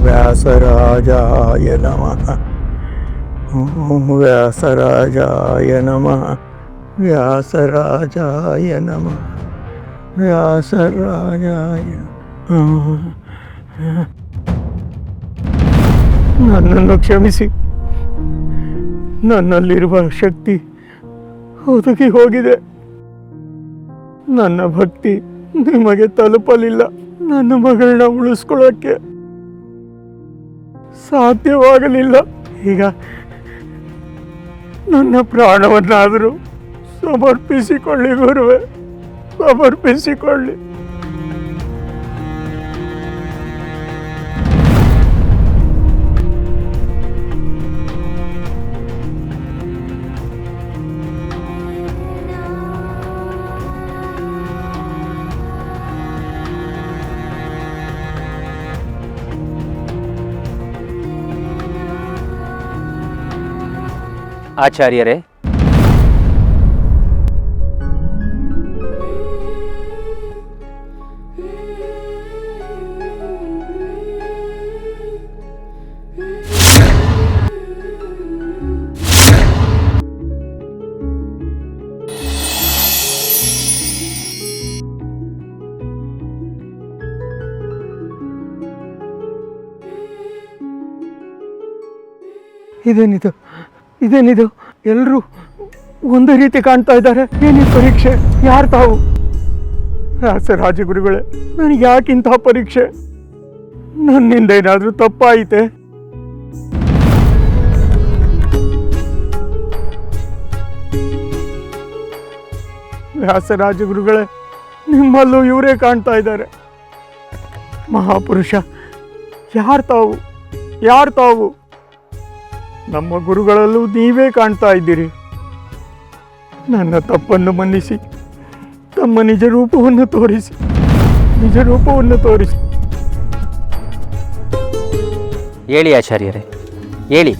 ವ್ಯಾಸರಾಜಾಯ ನಮಃ. ಓಂ ವ್ಯಾಸರಾಜಾಯ ನಮಃ. ವ್ಯಾಸರಾಜಾಯ ನಮಃ. ವ್ಯಾಸರಾಜಾಯ. ನನ್ನನ್ನು ಕ್ಷಮಿಸಿ. ನನ್ನಲ್ಲಿರುವ ಶಕ್ತಿ ಒದಗಿ ಹೋಗಿದೆ. ನನ್ನ ಭಕ್ತಿ ನಿಮಗೆ ತಲುಪಲಿಲ್ಲ. ನನ್ನ ಮಗಳನ್ನ ಉಳಿಸ್ಕೊಳ್ಳೋಕ್ಕೆ ಸಾಧ್ಯವಾಗಲಿಲ್ಲ. ಈಗ ನನ್ನ ಪ್ರಾಣವನ್ನಾದರೂ ಸಮರ್ಪಿಸಿಕೊಳ್ಳಿ ಗುರುವೆ, ಸಮರ್ಪಿಸಿಕೊಳ್ಳಿ. ಆಚಾರ್ಯರೇ, ಇದೇನಿದು? ಎಲ್ಲರೂ ಒಂದೇ ರೀತಿ ಕಾಣ್ತಾ ಇದ್ದಾರೆ. ಏನಿ ಪರೀಕ್ಷೆ? ಯಾರು ತಾವು? ರಾಜಗುರುಗಳೇ, ನನಗೆ ಯಾಕಿಂತಹ ಪರೀಕ್ಷೆ? ನನ್ನಿಂದ ಏನಾದರೂ ತಪ್ಪಾಯಿತೆ? ವ್ಯಾಸರಾಜಗುರುಗಳೇ, ನಿಮ್ಮಲ್ಲೂ ಇವರೇ ಕಾಣ್ತಾ ಇದ್ದಾರೆ. ಮಹಾಪುರುಷ, ಯಾರು ತಾವು? ನಮ್ಮ ಗುರುಗಳಲ್ಲೂ ನೀವೇ ಕಾಣ್ತಾ ಇದ್ದೀರಿ. ನನ್ನ ತಪ್ಪನ್ನು ಮನ್ನಿಸಿ ತಮ್ಮ ನಿಜ ರೂಪವನ್ನು ತೋರಿಸಿ. ಹೇಳಿ ಆಚಾರ್ಯರೇ, ಹೇಳಿ.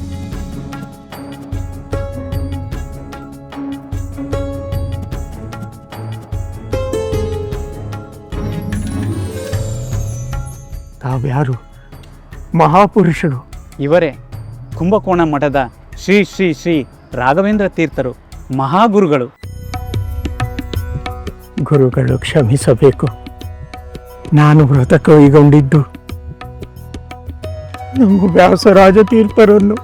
ತಾವ್ಯಾರು? ಮಹಾಪುರುಷರು. ಇವರೇ ಕುಂಭಕೋಣ ಮಠದ ಶ್ರೀ ಶ್ರೀ ಶ್ರೀ ರಾಘವೇಂದ್ರ ತೀರ್ಥರು, ಮಹಾಗುರುಗಳು. ಗುರುಗಳು ಕ್ಷಮಿಸಬೇಕು. ನಾನು ವ್ರತ ಕೈಗೊಂಡಿದ್ದು ನಮ್ಮ ವ್ಯಾಸರಾಜ ತೀರ್ಥರನ್ನು.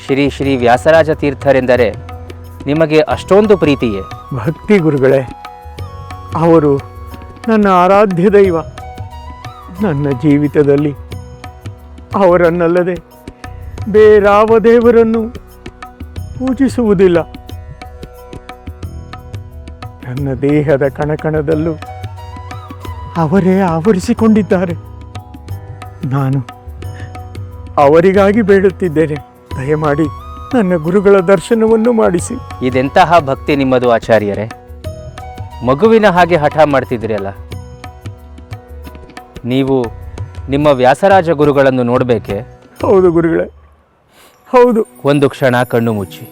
ಶ್ರೀ ಶ್ರೀ ವ್ಯಾಸರಾಜ ತೀರ್ಥರೆಂದರೆ ನಿಮಗೆ ಅಷ್ಟೊಂದು ಪ್ರೀತಿಯೇ? ಭಕ್ತಿ ಗುರುಗಳೇ. ಅವರು ನನ್ನ ಆರಾಧ್ಯ ದೈವ. ನನ್ನ ಜೀವಿತದಲ್ಲಿ ಅವರನ್ನಲ್ಲದೆ ಬೇರಾವ ದೇವರನ್ನು ಪೂಜಿಸುವುದಿಲ್ಲ. ನನ್ನ ದೇಹದ ಕಣಕಣದಲ್ಲೂ ಅವರೇ ಆವರಿಸಿಕೊಂಡಿದ್ದಾರೆ. ನಾನು ಅವರಿಗಾಗಿ ಬೇಡುತ್ತಿದ್ದೇನೆ. ದಯಮಾಡಿ ನನ್ನ ಗುರುಗಳ ದರ್ಶನವನ್ನು ಮಾಡಿಸಿ. ಇದೆಂತಹ ಭಕ್ತಿ ನಿಮ್ಮದು ಆಚಾರ್ಯರೇ? ಮಗುವಿನ ಹಾಗೆ ಹಠ ಮಾಡ್ತಿದ್ದೀರಲ್ಲ. ನೀವು ನಿಮ್ಮ ವ್ಯಾಸರಾಜ ಗುರುಗಳನ್ನು ನೋಡಬೇಕೆ? ಹೌದು ಗುರುಗಳೇ, ಹೌದು. ಒಂದು ಕ್ಷಣ ಕಣ್ಣು ಮುಚ್ಚಿ.